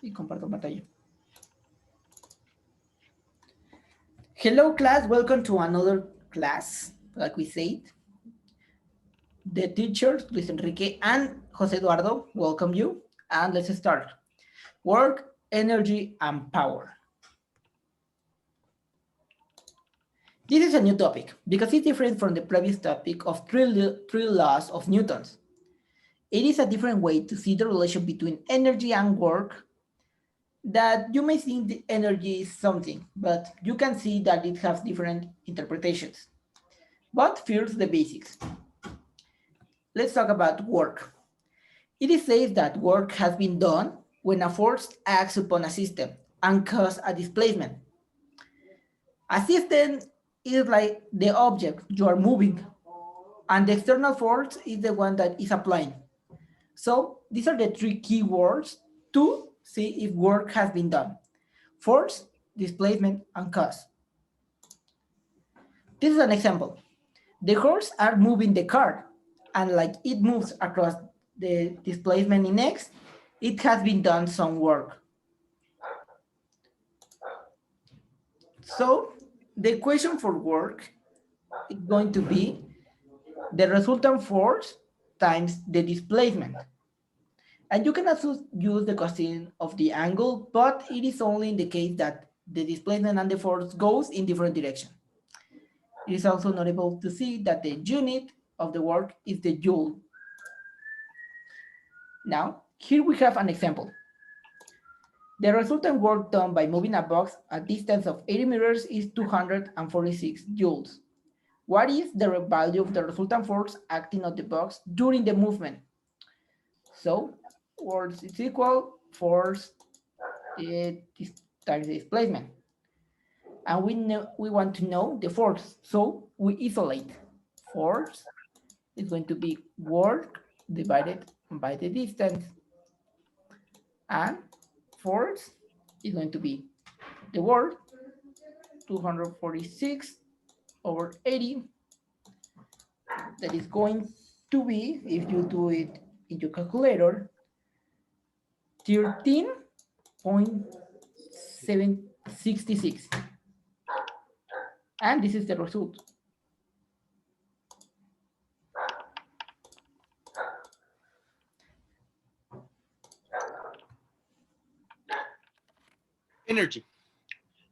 Y comparto pantalla. Hello class, welcome to another class, like we said. The teachers, Luis Enrique and José Eduardo, welcome you. And let's start. Work, energy, and power. This is a new topic because it's different from the previous topic of three laws of Newton's. It is a different way to see the relation between energy and work, that you may think the energy is something, but you can see that it has different interpretations. But first, the basics. Let's talk about work. It is said that work has been done when a force acts upon a system and causes a displacement. A system is like the object you are moving, and the external force is the one that is applying. So these are the three key words to see if work has been done: force, displacement, and cause. This is an example. The horse are moving the car, and like it moves across the displacement in X, it has been done some work. So the equation for work is going to be the resultant force times the displacement. And you can also use the cosine of the angle, but it is only in the case that the displacement and the force goes in different directions. It is also notable to see that the unit of the work is the joule. Now, here we have an example. The resultant work done by moving a box a distance of 80 meters is 246 joules. What is the value of the resultant force acting on the box during the movement? So, force is equal force times the displacement. And we want to know the force, so we isolate. Force is going to be work divided by the distance, and force is going to be the work 246 over 80. That is going to be, if you do it in your calculator, 13.766. And this is the result. Energy.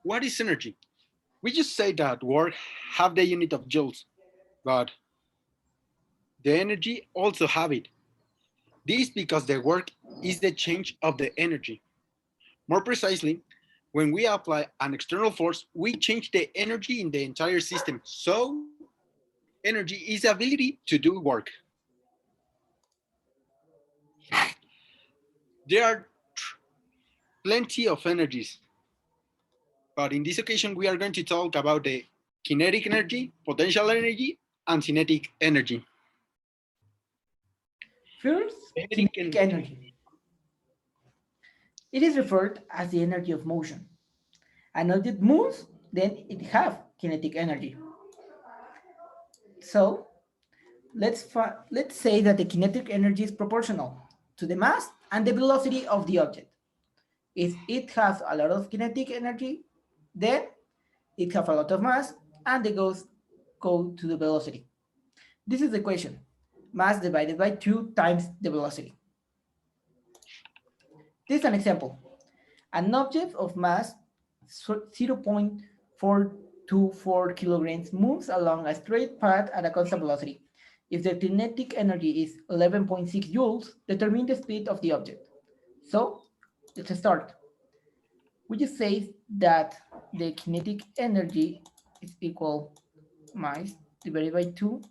What is energy? We just say that work have the unit of joules, but the energy also have it. This because the work is the change of the energy. More precisely, when we apply an external force, we change the energy in the entire system. So energy is the ability to do work. There are plenty of energies, but in this occasion we are going to talk about the kinetic energy, potential energy, and kinetic energy. First, kinetic energy. It is referred as the energy of motion. An object moves, then it has kinetic energy. So let's say that the kinetic energy is proportional to the mass and the velocity of the object. If it has a lot of kinetic energy, then it has a lot of mass, and the go to the velocity. This is the equation: mass divided by 2 times the velocity. This is an example. An object of mass 0.424 kilograms moves along a straight path at a constant velocity. If the kinetic energy is 11.6 joules, determine the speed of the object. So let's start. We just say that the kinetic energy is equal mass divided by 2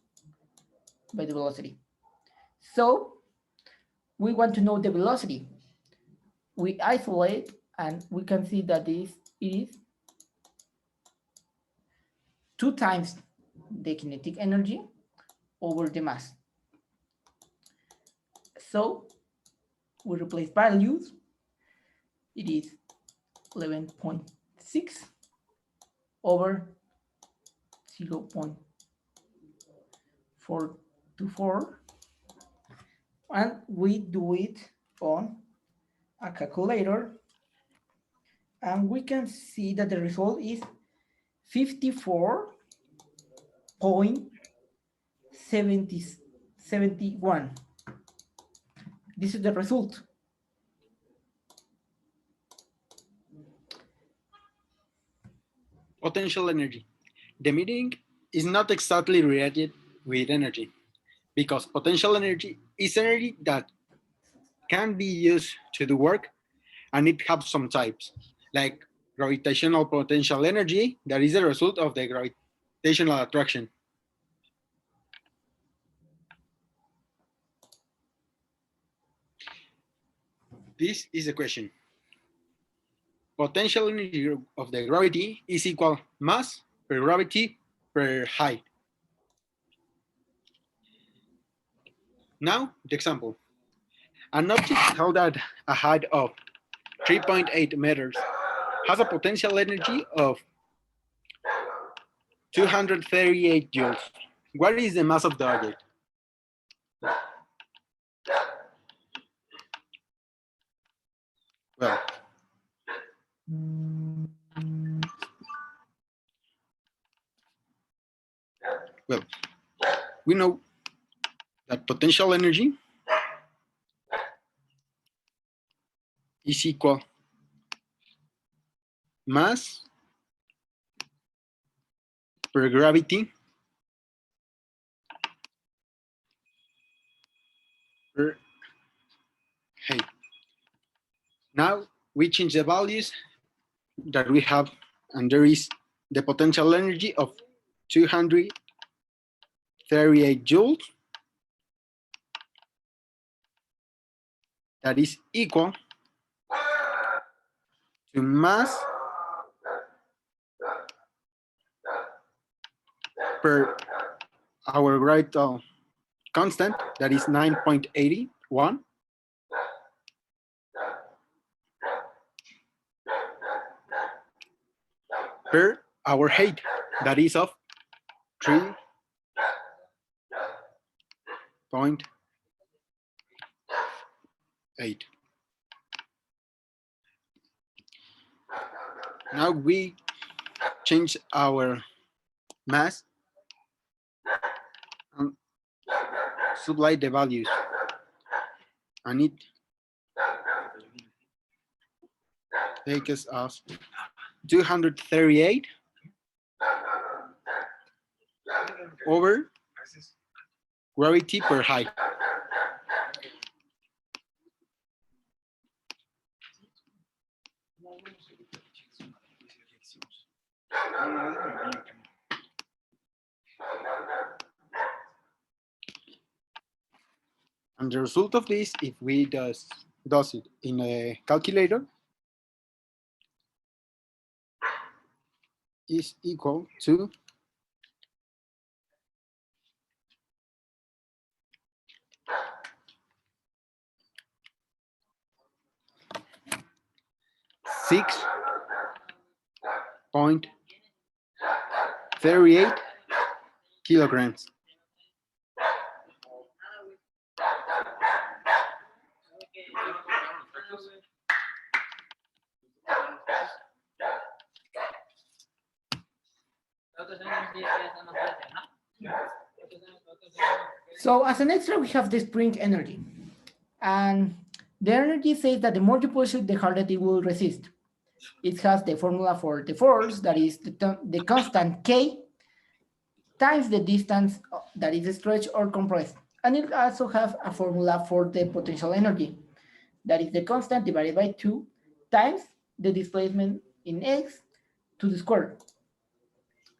by the velocity. So we want to know the velocity. We isolate, and we can see that this is 2 times the kinetic energy over the mass. So we replace values. It is 11.6 over 0.424, and we do it on a calculator. And we can see that the result is 54.71. This is the result. Potential energy. The meaning is not exactly related with energy because potential energy is energy that can be used to do work, and it has some types, like gravitational potential energy that is a result of the gravitational attraction. This is a question. Potential energy of the gravity is equal mass per gravity per height. Now, the example. An object held at a height of 3.8 meters has a potential energy of 238 joules. What is the mass of the object? Well, we know that potential energy is equal mass per gravity per height. Now we change the values that we have, and there is the potential energy of 238 joules that is equal to mass per our gravitational constant, that is 9.81, per our height, that is of 3.8. Now we change our mass and substitute the values, and it takes us 238 over gravity per height. And the result of this, if we does it in a calculator, is equal to 6.38 kilograms. So as an extra, we have the spring energy. And the energy says that the more you push it, the harder it will resist. It has the formula for the force, that is the constant K times the distance that is stretched or compressed. And it also has a formula for the potential energy, that is the constant divided by 2 times the displacement in x to the square.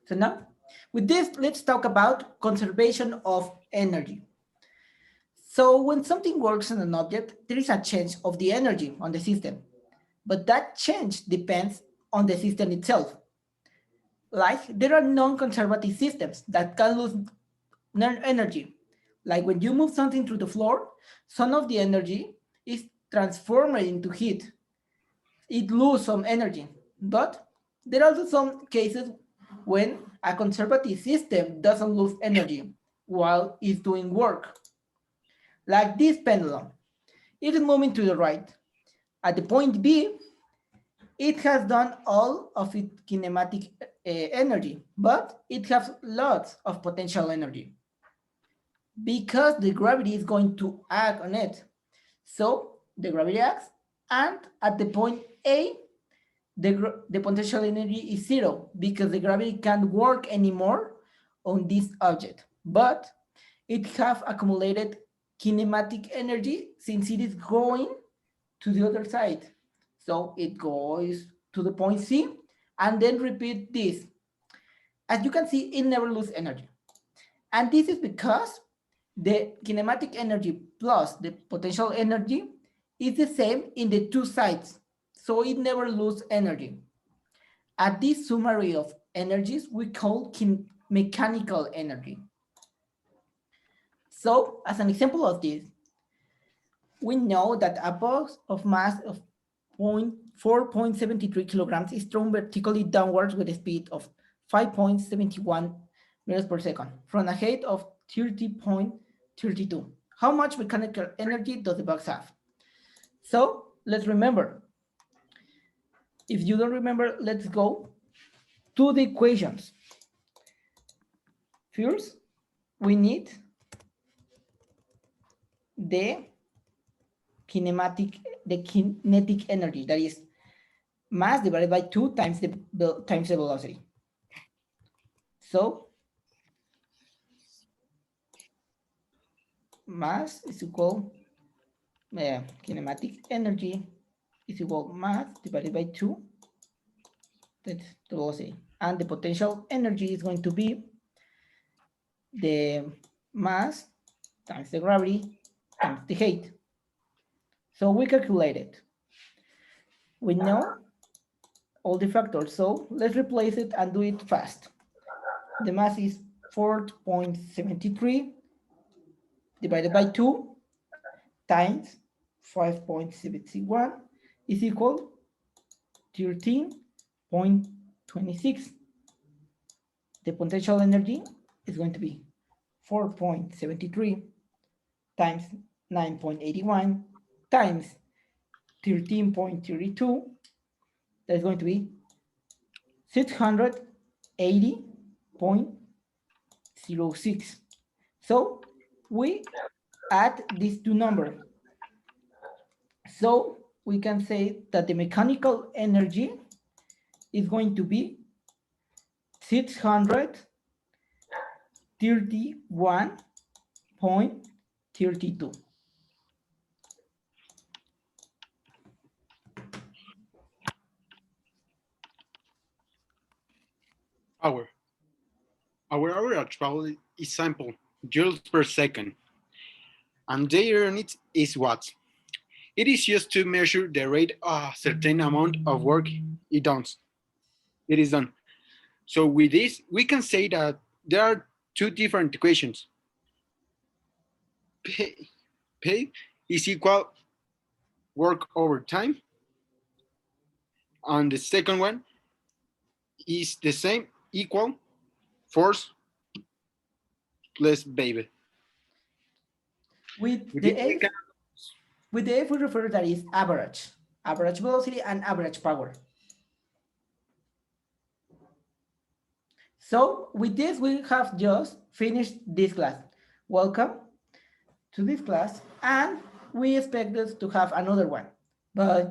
So now, with this, let's talk about conservation of energy. So when something works on an object, there is a change of the energy on the system, but that change depends on the system itself. Like there are non-conservative systems that can lose energy. Like when you move something through the floor, some of the energy is transformed into heat. It loses some energy, but there are also some cases when a conservative system doesn't lose energy while it's doing work. Like this pendulum, it is moving to the right. At the point B, it has done all of its kinematic energy, but it has lots of potential energy because the gravity is going to act on it. So the gravity acts, and at the point A, the potential energy is zero because the gravity can't work anymore on this object, but it have accumulated kinematic energy since it is going to the other side. So it goes to the point C and then repeat this. As you can see, it never loses energy. And this is because the kinematic energy plus the potential energy is the same in the two sides. So it never loses energy. At this summary of energies, we call mechanical energy. So as an example of this, we know that a box of mass of 4.73 kilograms is thrown vertically downwards with a speed of 5.71 meters per second from a height of 30.32. How much mechanical energy does the box have? So let's remember. If you don't remember, let's go to the equations. First, we need the kinetic energy, that is mass divided by 2 times the velocity. So mass is equal kinematic energy is equal mass divided by 2, that's the velocity, and the potential energy is going to be the mass times the gravity times the height. So we calculate it. We know all the factors, so let's replace it and do it fast. The mass is 4.73 divided by 2 times 5.71 is equal 13.26. The potential energy is going to be 4.73 times 9.81 times 13.32. That's going to be 680.06. So we add these two numbers. So we can say that the mechanical energy is going to be 631.32. Our average value is simple, joules per second, and their unit is watts. It is used to measure the rate a certain amount of work it is done. So with this, we can say that there are two different equations. P is equal work over time, and the second one is the same, equal force plus baby. With the F, we refer that is average velocity and average power. So with this, we have just finished this class. Welcome to this class, and we expect us to have another one. Bye.